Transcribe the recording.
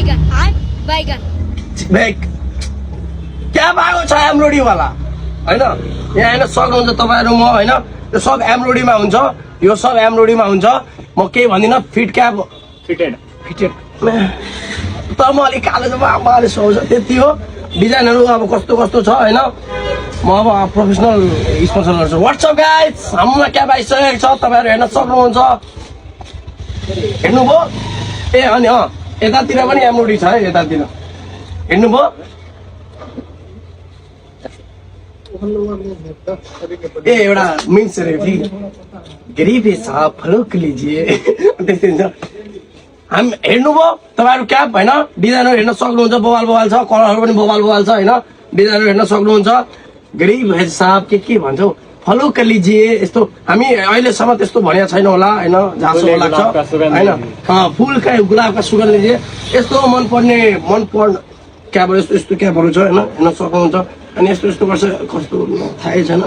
बैगन हाँ बैगन Back. क्या भएको छ एम्ब्रोइडरी वाला हैन यहाँ हेर्न सक्नुहुन्छ तपाईहरु म हैन यो सब एम्ब्रोइडरीमा हुन्छ यो सब एम्ब्रोइडरीमा हुन्छ म केही भन्दिन फिट क्याप फिटेड तर म अलिक कालो छ आमाले सोच त्यति हो डिजाइनहरु अब कस्तो कस्तो छ हैन म अब प्रोफेसनल स्पोन्सर गर्छु व्हाट्सअप गाइज हाम्रोमा क्याप आइसकेको छ तपाईहरु हेर्न सक्नुहुन्छ हेर्नुभयो ए अनि यतातिर पनि एम्ब्रोइडरी छ है यतातिर हेर्नुभयो ए एउटा मिन्स रे गरीब साहब फलोक लीजिए त्यस्तै हुन्छ हामी हेर्नुभयो तपाईहरु क्याप हैन डिजाइनहरु हेर्न सक्नुहुन्छ बोवाल बोवाल छ कलरहरु पनि बोवाल बोवाल छ हैन डिजाइनहरु हेर्न सक्नुहुन्छ गरीब है साहब के भन्छौ फलोक लीजिए यस्तो हामी अहिलेसम्म त्यस्तो भनेको छैन होला हैन जासो लाग्छ हैन फुलका गुलाबका सुगन्ध लीजिए यस्तो मन पर्ने क्यापहरु यस्तो यस्तो क्यापहरु छ हैन हेर्न सक्नुहुन्छ अनि यस्तो यस्तो वर्ष कस्तो थाहै छैन